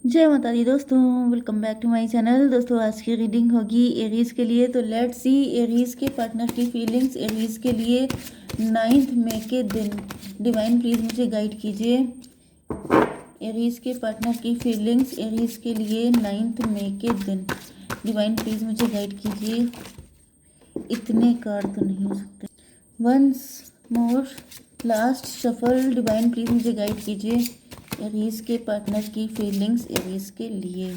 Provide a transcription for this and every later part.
जय माता दी दोस्तों, welcome back to my channel. दोस्तों आज की रीडिंग होगी एरीज के लिए। तो लेट्स सी एरीज के पार्टनर की फीलिंग्स एरीज के लिए 9 मई के दिन। डिवाइन प्लीज मुझे गाइड कीजिए। एरीज के पार्टनर की फीलिंग्स एरीज के लिए 9 मई के दिन। डिवाइन प्लीज मुझे गाइड कीजिए। इतने कार्ड तो नहीं हो सकते। Once more last shuffle. Divine please मुझे गाइड कीजिए एरीज के पार्टनर की फीलिंग्स एरीज के लिए।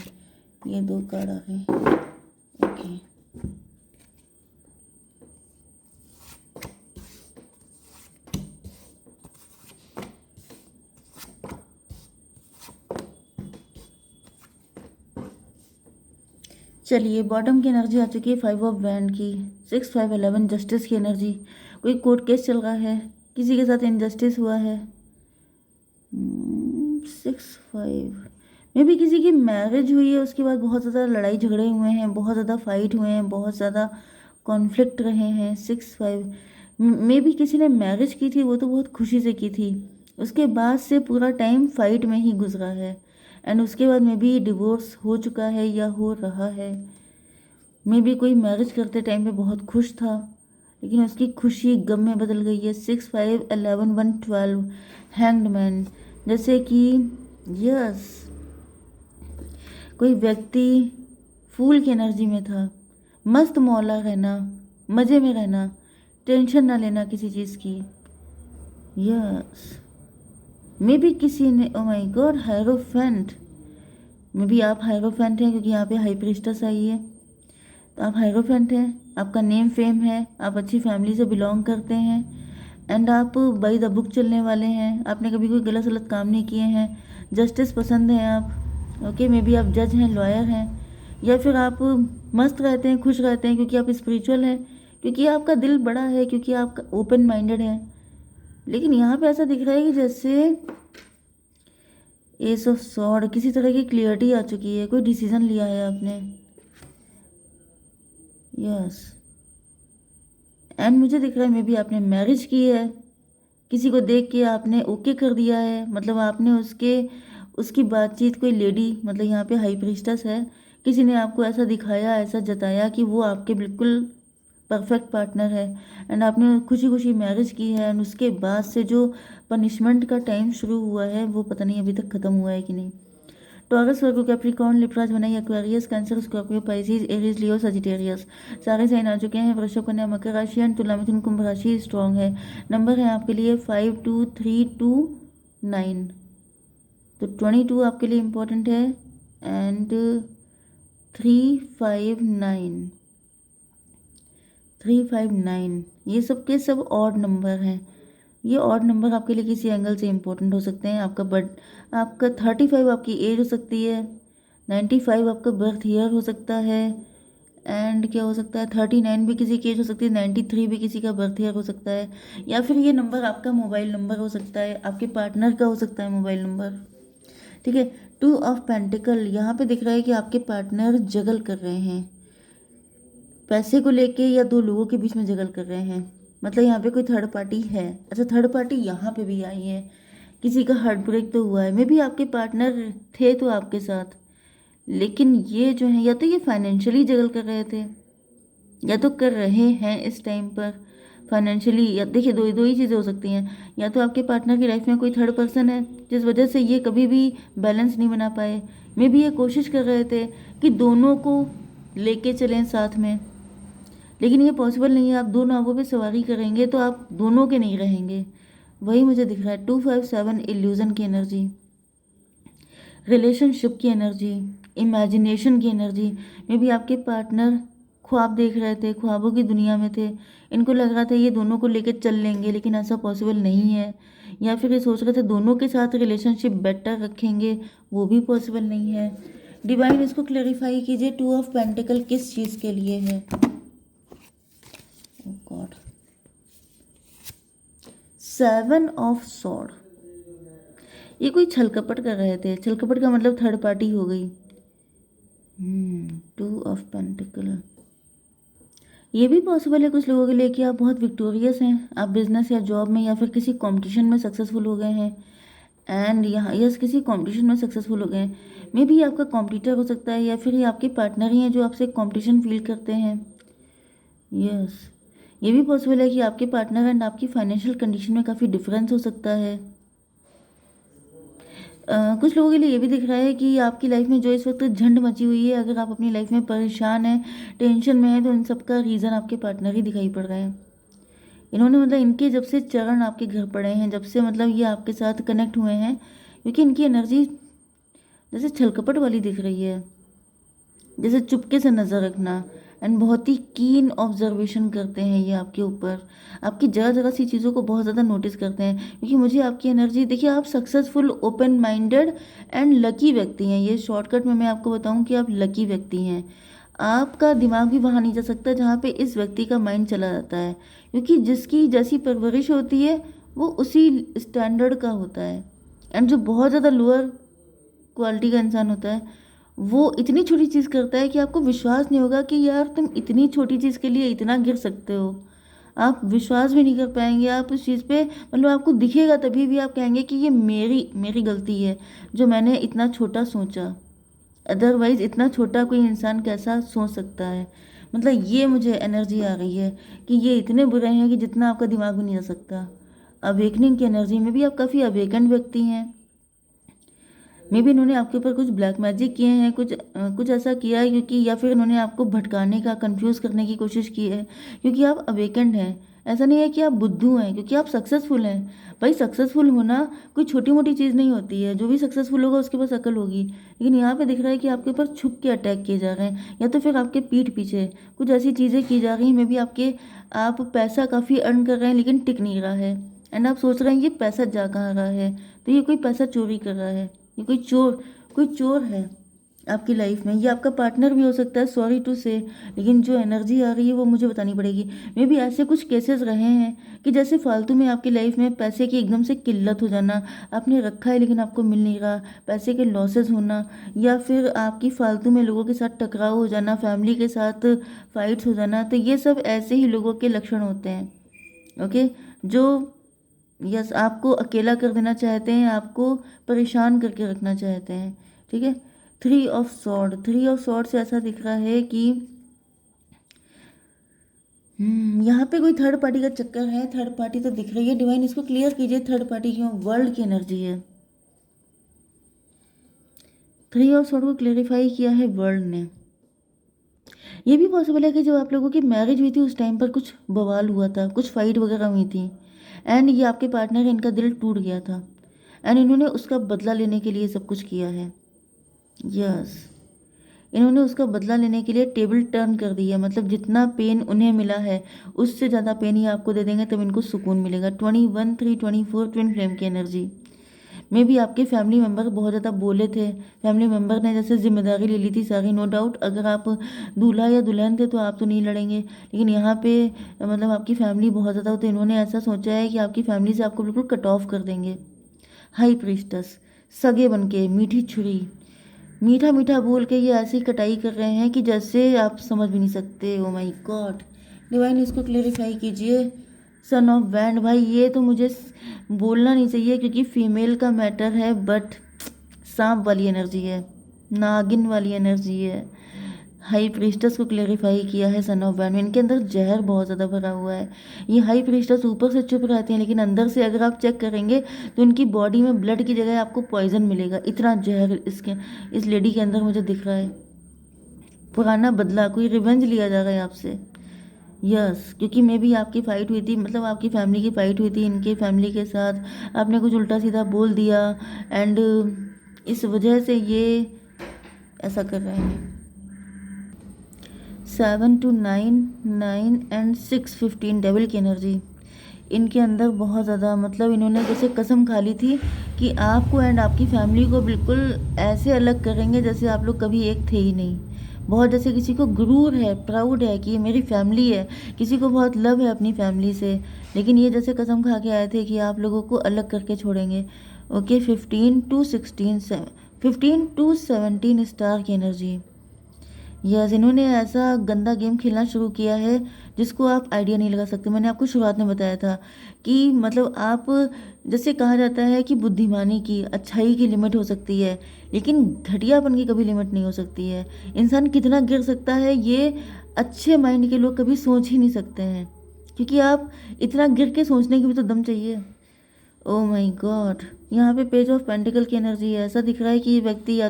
ये 2 कार्ड आ गए। ओके, चलिए बॉटम की एनर्जी आ चुकी है 5 ऑफ वैंड की, 6 5 11 जस्टिस की एनर्जी। कोई कोर्ट केस चल रहा है, किसी के साथ इनजस्टिस हुआ है। 6 5 में भी किसी की मैरिज हुई है, उसके बाद बहुत ज़्यादा लड़ाई झगड़े हुए हैं, बहुत ज़्यादा फाइट हुए हैं, बहुत ज़्यादा कॉन्फ्लिक्ट रहे हैं। 6 5 में भी किसी ने मैरिज की थी, वो तो बहुत खुशी से की थी। उसके बाद से पूरा टाइम फाइट में ही गुजरा है। एंड उसके बाद में भी डिवोर्स हो चुका है या हो रहा है। में भी कोई मैरिज करते टाइम पे बहुत खुश था, लेकिन उसकी खुशी गम में बदल गई है। 6 5 11 1 12 हैंग्ड मैन। जैसे कि यस, कोई व्यक्ति फूल की एनर्जी में था, मस्त मौला रहना, मज़े में रहना, टेंशन ना लेना किसी चीज़ की। यस, मे भी किसी ने, ओ माय गॉड, हायरोफेंट। मे भी आप हायरोफेंट हैं, क्योंकि यहाँ पे हाई प्रीस्टस आई है। तो आप हायरोफेंट हैं, आपका नेम फेम है, आप अच्छी फैमिली से बिलोंग करते हैं। एंड आप बाई द बुक चलने वाले हैं, आपने कभी कोई गलत सलत काम नहीं किए हैं। जस्टिस पसंद हैं आप। ओके, मे बी आप जज हैं, लॉयर हैं, या फिर आप मस्त रहते हैं, खुश रहते हैं, क्योंकि आप स्पिरिचुअल हैं, क्योंकि आपका दिल बड़ा है, क्योंकि आप ओपन माइंडेड हैं। लेकिन यहाँ पे ऐसा दिख रहा है कि जैसे एस ऑफ सॉर्ड, किसी तरह की क्लियरिटी आ चुकी है, कोई डिसीजन लिया है आपने। यस, एंड मुझे दिख रहा है मे बी आपने मैरिज की है, किसी को देख के आपने ओके कर दिया है। मतलब आपने उसकी बातचीत, कोई लेडी, मतलब यहाँ पे हाई प्रीस्टस है, किसी ने आपको ऐसा दिखाया, ऐसा जताया कि वो आपके बिल्कुल परफेक्ट पार्टनर है। एंड आपने खुशी खुशी मैरिज की है। एंड उसके बाद से जो पनिशमेंट का टाइम शुरू हुआ है, वो पता नहीं अभी तक ख़त्म हुआ है कि नहीं। टॉरस, वर्गो, कैप्रिकॉर्न, लिब्रा, बनाई, Aquarius, Cancer, Scorpio, Pisces, Aries, Leo, Sagittarius, सारे साइन आ चुके हैं। वृषभ, कन्या, मकर राशि एंड तुला, मिथुन, कुंभ राशि स्ट्रॉन्ग है। नंबर है आपके लिए 5 2 3 2 9। तो 22 आपके लिए इम्पोर्टेंट है। एंड 3 5 9, 3 5 9, ये सब के सब ऑड नंबर हैं। ये ऑड नंबर आपके लिए किसी एंगल से इम्पोर्टेंट हो सकते हैं। आपका 35 आपकी एज हो सकती है, 95 आपका बर्थ ईयर हो सकता है। एंड क्या हो सकता है, 39 भी किसी की एज हो सकती है, 93 भी किसी का बर्थ ईयर हो सकता है। या फिर ये नंबर आपका मोबाइल नंबर हो सकता है, आपके पार्टनर का हो सकता है मोबाइल नंबर। ठीक है। 2 ऑफ पेंटिकल, यहाँ पे दिख रहा है कि आपके पार्टनर जगल कर रहे हैं, पैसे को लेके या 2 लोगों के बीच में जगल कर रहे हैं। मतलब यहाँ पे कोई थर्ड पार्टी है। अच्छा, थर्ड पार्टी यहाँ पे भी आई है, किसी का हार्ट ब्रेक तो हुआ है। मे भी आपके पार्टनर थे तो आपके साथ, लेकिन ये जो है, या तो ये फाइनेंशियली जगल कर रहे थे, या तो कर रहे हैं इस टाइम पर फाइनेंशियली। या देखिए, दो दो ही चीज़ें हो सकती हैं। या तो आपके पार्टनर की लाइफ में कोई थर्ड पर्सन है, जिस वजह से ये कभी भी बैलेंस नहीं बना पाए। मे भी ये कोशिश कर रहे थे कि दोनों को लेके चलें साथ में, लेकिन ये पॉसिबल नहीं है। आप 2 नावों पे सवारी करेंगे तो आप दोनों के नहीं रहेंगे। वही मुझे दिख रहा है। 2 5 7 इल्यूजन की एनर्जी, रिलेशनशिप की एनर्जी, इमेजिनेशन की एनर्जी। मे बी आपके पार्टनर ख्वाब देख रहे थे, ख्वाबों की दुनिया में थे। इनको लग रहा था ये दोनों को लेकर चल लेंगे, लेकिन ऐसा पॉसिबल नहीं है। या फिर ये सोच रहे थे दोनों के साथ रिलेशनशिप बेटर रखेंगे, वो भी पॉसिबल नहीं है। डिवाइन इसको क्लेरिफाई कीजिए। 2 ऑफ पेंटिकल किस चीज़ के लिए है? ओह गॉड, 7 ऑफ सॉर्ड। ये कोई छल कपट कर रहे थे। छल कपट का मतलब थर्ड पार्टी हो गई। 2 ऑफ पेंटिकल, ये भी पॉसिबल है कुछ लोगों के लिए कि आप बहुत विक्टोरियस हैं, आप बिजनेस या जॉब में या फिर किसी कंपटीशन में सक्सेसफुल हो गए हैं। एंड यहाँ यस किसी कंपटीशन में सक्सेसफुल हो गए। मे बी आपका कॉम्पिटिटर हो सकता है या फिर ये आपके पार्टनर ही हैं जो आपसे कंपटीशन फील करते हैं। यस ये भी पॉसिबल है कि आपके पार्टनर एंड आपकी फाइनेंशियल कंडीशन में काफ़ी डिफरेंस हो सकता है। कुछ लोगों के लिए ये भी दिख रहा है कि आपकी लाइफ में जो इस वक्त झंड मची हुई है, अगर आप अपनी लाइफ में परेशान हैं, टेंशन में हैं, तो इन सब का रीज़न आपके पार्टनर ही दिखाई पड़ रहा है। इन्होंने मतलब इनके जब से चरण आपके घर पड़े हैं, जब से मतलब ये आपके साथ कनेक्ट हुए हैं, क्योंकि इनकी एनर्जी जैसे छलकपट वाली दिख रही है, जैसे चुपके से नज़र रखना एंड बहुत ही कीन ऑब्जर्वेशन करते हैं ये आपके ऊपर, आपकी जगह जगह सी चीज़ों को बहुत ज़्यादा नोटिस करते हैं। क्योंकि मुझे आपकी एनर्जी देखिए, आप successful, open minded and lucky व्यक्ति हैं। ये शॉर्टकट में मैं आपको बताऊं कि आप लकी व्यक्ति हैं। आपका दिमाग भी वहाँ नहीं जा सकता जहाँ पे इस व्यक्ति का माइंड चला जाता है, क्योंकि जिसकी जैसी परवरिश होती है वो उसी स्टैंडर्ड का होता है। एंड जो बहुत ज़्यादा लोअर क्वालिटी का इंसान होता है, वो इतनी छोटी चीज़ करता है कि आपको विश्वास नहीं होगा कि यार तुम इतनी छोटी चीज़ के लिए इतना गिर सकते हो। आप विश्वास भी नहीं कर पाएंगे आप उस चीज़ पे, मतलब आपको दिखेगा तभी भी आप कहेंगे कि ये मेरी मेरी गलती है जो मैंने इतना छोटा सोचा। अदरवाइज इतना छोटा कोई इंसान कैसा सोच सकता है। मतलब ये मुझे एनर्जी आ रही है कि ये इतने बुरे हैं कि जितना आपका दिमाग भी नहीं आ सकता। अवेकनिंग की एनर्जी में भी आप काफ़ी अवेकन व्यक्ति हैं। मे बी इन्होंने आपके ऊपर कुछ ब्लैक मैजिक किए हैं, कुछ ऐसा किया है, क्योंकि या फिर इन्होंने आपको भटकाने का, कंफ्यूज करने की कोशिश की है, क्योंकि आप अवेकेंड हैं। ऐसा नहीं है कि आप बुद्धू हैं, क्योंकि आप सक्सेसफुल हैं। भाई सक्सेसफुल होना कोई छोटी मोटी चीज़ नहीं होती है। जो भी सक्सेसफुल होगा उसके पास अकल होगी, लेकिन यहाँ पे दिख रहा है कि आपके ऊपर छुप के अटैक किए जा रहे हैं, या तो फिर आपके पीठ पीछे कुछ ऐसी चीज़ें की जा रही हैं। मे बी आप पैसा काफ़ी अर्न कर रहे हैं लेकिन टिक नहीं रहा है, एंड आप सोच रहे हैं ये पैसा जा कहाँ रहा है, तो ये कोई पैसा चोरी कर रहा है, ये कोई चोर है आपकी लाइफ में। ये आपका पार्टनर भी हो सकता है, सॉरी टू से, लेकिन जो एनर्जी आ रही है वो मुझे बतानी पड़ेगी। मे भी ऐसे कुछ केसेस रहे हैं कि जैसे फालतू में आपकी लाइफ में पैसे की एकदम से किल्लत हो जाना, आपने रखा है लेकिन आपको मिल नहीं रहा, पैसे के लॉसेस होना, या फिर आपकी फालतू में लोगों के साथ टकराव हो जाना, फैमिली के साथ फाइट्स हो जाना। तो ये सब ऐसे ही लोगों के लक्षण होते हैं, ओके, जो यस आपको अकेला कर देना चाहते हैं, आपको परेशान करके रखना चाहते हैं। ठीक है। थ्री ऑफ सॉर्ड से ऐसा दिख रहा है कि यहाँ पे कोई थर्ड पार्टी का चक्कर है। थर्ड पार्टी तो दिख रही है, डिवाइन इसको क्लियर कीजिए, थर्ड पार्टी क्यों? वर्ल्ड की एनर्जी है। थ्री ऑफ सॉर्ड को क्लेरिफाई किया है वर्ल्ड ने। ये भी पॉसिबल है कि जब आप लोगों की मैरिज हुई थी उस टाइम पर कुछ बवाल हुआ था, कुछ फाइट वगैरह हुई थी, एंड ये आपके पार्टनर, इनका दिल टूट गया था, एंड इन्होंने उसका बदला लेने के लिए सब कुछ किया है। यस इन्होंने उसका बदला लेने के लिए टेबल टर्न कर दी है। मतलब जितना पेन उन्हें मिला है उससे ज़्यादा पेन ही आपको दे देंगे, तब इनको सुकून मिलेगा। 21 3 24 ट्विन फ्लेम की एनर्जी में भी आपके फैमिली मेम्बर बहुत ज़्यादा बोले थे। फैमिली मेम्बर ने जैसे जिम्मेदारी ले ली थी सारी। नो डाउट अगर आप दूल्हा या दुल्हन थे तो आप तो नहीं लड़ेंगे, लेकिन यहाँ पे मतलब आपकी फैमिली बहुत ज़्यादा, तो इन्होंने ऐसा सोचा है कि आपकी फैमिली से आपको बिल्कुल कट ऑफ कर देंगे। हाई प्रीस्टस सगे बन के, मीठी छुरी, मीठा मीठा बोल के ये ऐसी कटाई कर रहे हैं कि जैसे आप समझ भी नहीं सकते। ओ माय गॉड, डिवाइन इसको क्लेरिफाई कीजिए। सन ऑफ बैंड, भाई ये तो मुझे बोलना नहीं चाहिए क्योंकि फीमेल का मैटर है, बट सांप वाली एनर्जी है, नागिन वाली एनर्जी है। हाई प्रीस्टस को क्लेरिफाई किया है सन ऑफ बैंड में। इनके अंदर जहर बहुत ज़्यादा भरा हुआ है। ये हाई प्रीस्टस ऊपर से चुप रहते हैं, लेकिन अंदर से अगर आप चेक करेंगे तो इनकी बॉडी में ब्लड की जगह आपको पॉइजन मिलेगा। इतना जहर इस लेडी के अंदर मुझे दिख रहा है। पुराना बदला, कोई रिवेंज लिया जा रहा है आपसे। यस क्योंकि मे भी आपकी फ़ाइट हुई थी, मतलब आपकी फैमिली की फ़ाइट हुई थी इनके फैमिली के साथ, आपने कुछ उल्टा सीधा बोल दिया, एंड इस वजह से ये ऐसा कर रहे हैं। 7 to 9 9 एंड 6 15 डेविल की एनर्जी इनके अंदर बहुत ज़्यादा, मतलब इन्होंने जैसे कसम खा ली थी कि आपको एंड आपकी फैमिली को बिल्कुल ऐसे अलग करेंगे जैसे आप लोग कभी एक थे ही नहीं। बहुत जैसे किसी को गुरूर है, प्राउड है कि ये मेरी फैमिली है, किसी को बहुत लव है अपनी फैमिली से, लेकिन ये जैसे कसम खा के आए थे कि आप लोगों को अलग करके छोड़ेंगे। ओके 15 to 16 15 to 17 स्टार की एनर्जी यस, इन्होंने ऐसा गंदा गेम खेलना शुरू किया है जिसको आप आइडिया नहीं लगा सकते। मैंने आपको शुरुआत में बताया था कि मतलब आप, जैसे कहा जाता है कि बुद्धिमानी की, अच्छाई की लिमिट हो सकती है, लेकिन घटियापन की कभी लिमिट नहीं हो सकती है। इंसान कितना गिर सकता है ये अच्छे माइंड के लोग कभी सोच ही नहीं सकते हैं, क्योंकि आप इतना गिर के सोचने की भी तो दम चाहिए। ओ माय गॉड, यहाँ पे पेज ऑफ पेंटिकल की एनर्जी है। ऐसा दिख रहा है कि ये व्यक्ति या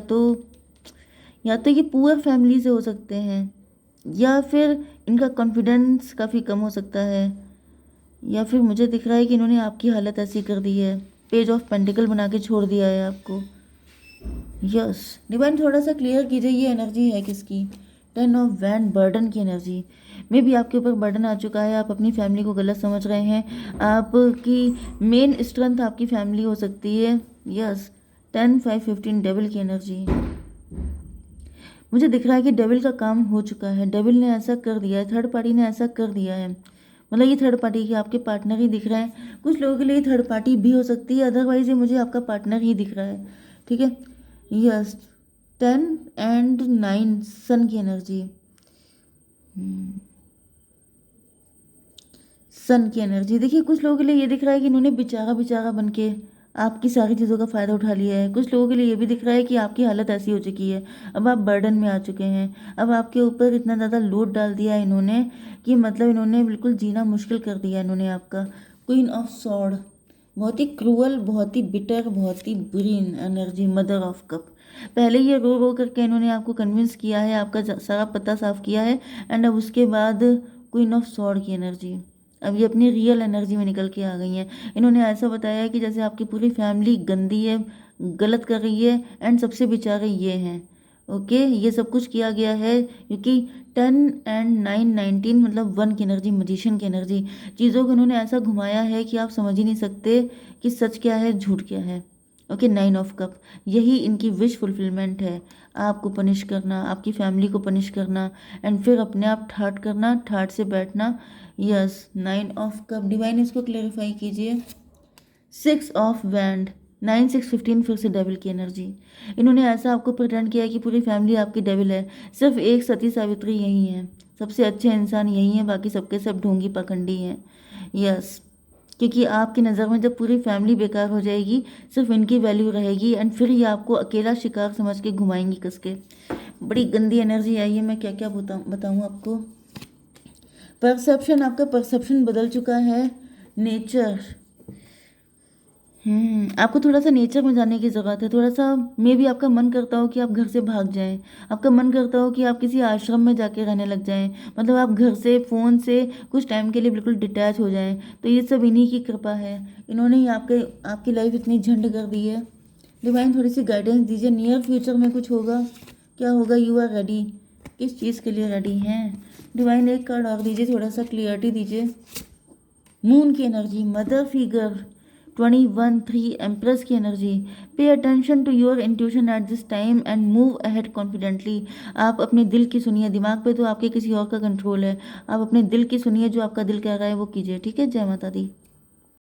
तो ये पुअर फैमिली से हो सकते हैं, या फिर इनका कॉन्फिडेंस काफ़ी कम हो सकता है, या फिर मुझे दिख रहा है कि इन्होंने आपकी हालत ऐसी कर दी है, पेज ऑफ पेंटिकल बना के छोड़ दिया है आपको। यस, डिवाइन थोड़ा सा क्लियर कीजिए ये एनर्जी है किसकी। 10 ऑफ वैंड, बर्डन की एनर्जी। मे भी आपके ऊपर बर्डन आ चुका है, आप अपनी फैमिली को गलत समझ रहे हैं, आपकी मेन स्ट्रेंथ आपकी फैमिली हो सकती है। यस, 10 5 15 डेविल की एनर्जी। मुझे दिख रहा है कि डेविल का काम हो चुका है, डेविल ने ऐसा कर दिया है, थर्ड पार्टी ने ऐसा कर दिया है। मतलब ये थर्ड पार्टी के आपके पार्टनर ही दिख रहे हैं। कुछ लोगों के लिए थर्ड पार्टी भी हो सकती है, अदरवाइज ये मुझे आपका पार्टनर ही दिख रहा है। ठीक है। यस, 10 एंड 9 सन की एनर्जी। सन की एनर्जी देखिए, कुछ लोगों के लिए ये दिख रहा है कि इन्होंने बेचारा बेचारा बन के आपकी सारी चीज़ों का फ़ायदा उठा लिया है। कुछ लोगों के लिए ये भी दिख रहा है कि आपकी हालत ऐसी हो चुकी है, अब आप बर्डन में आ चुके हैं, अब आपके ऊपर इतना ज़्यादा लोड डाल दिया है इन्होंने कि मतलब इन्होंने बिल्कुल जीना मुश्किल कर दिया इन्होंने आपका। क्वीन ऑफ सॉर्ड, बहुत ही क्रूअल, बहुत ही बिटर, बहुत ही बुरी एनर्जी। मदर ऑफ कप, पहले ये रो रो करके इन्होंने आपको कन्विंस किया है, आपका सारा पता साफ किया है, एंड अब उसके बाद क्वीन ऑफ सॉर्ड की एनर्जी। अब ये अपनी रियल एनर्जी में निकल के आ गई हैं। इन्होंने ऐसा बताया है कि जैसे आपकी पूरी फैमिली गंदी है, गलत कर रही है, एंड सबसे बेचारे ये हैं। ओके, ये सब कुछ किया गया है क्योंकि 10 एंड 9 19 मतलब 1 की एनर्जी, मजिशियन की एनर्जी। चीज़ों को इन्होंने ऐसा घुमाया है कि आप समझ ही नहीं सकते कि सच क्या है, झूठ क्या है। ओके, 9 ऑफ कप, यही इनकी विश फुलफिलमेंट है। आपको पनिश करना, आपकी फैमिली को पनिश करना, एंड फिर अपने आप ठाट करना, ठाट से बैठना। यस, 9 ऑफ कप, डिवाइन इसको क्लेरिफाई कीजिए। 6 ऑफ वैंड, 9 6 15 फिर से डेविल की एनर्जी। इन्होंने ऐसा आपको प्रिटेंड किया है कि पूरी फैमिली आपकी डेविल है, सिर्फ एक सती सावित्री यही है, सबसे अच्छे इंसान यही हैं, बाकी सबके सब ढोंगी पाखंडी हैं। यस, क्योंकि आपकी नज़र में जब पूरी फैमिली बेकार हो जाएगी, सिर्फ इनकी वैल्यू रहेगी, एंड फिर ये आपको अकेला शिकार समझ के घुमाएंगी कस के। बड़ी गंदी एनर्जी आई है, मैं क्या क्या बताऊँ आपको। परसेप्शन, आपका परसेप्शन बदल चुका है। नेचर, आपको थोड़ा सा नेचर में जाने की ज़रूरत है। थोड़ा सा मे भी आपका मन करता हो कि आप घर से भाग जाएं, आपका मन करता हो कि आप किसी आश्रम में जाके रहने लग जाएं, मतलब आप घर से, फ़ोन से कुछ टाइम के लिए बिल्कुल डिटैच हो जाएं। तो ये सब इन्हीं की कृपा है, इन्होंने ही आपकी लाइफ इतनी झंड कर दी है। डिवाइन थोड़ी सी गाइडेंस दीजिए, नियर फ्यूचर में कुछ होगा, क्या होगा? यू आर रेडी, किस चीज़ के लिए रेडी हैं? डिवाइन एक कार्ड और दीजिए, थोड़ा सा क्लियरिटी दीजिए। मून की एनर्जी, मदर फिगर, 21 3 एम्प्रेस की energy. Pay attention to your intuition at this time and move ahead confidently. आप अपने दिल की सुनिए, दिमाग पे तो आपके किसी और का कंट्रोल है, आप अपने दिल की सुनिए, जो आपका दिल कह रहा है वो कीजिए। ठीक है, जय माता दी।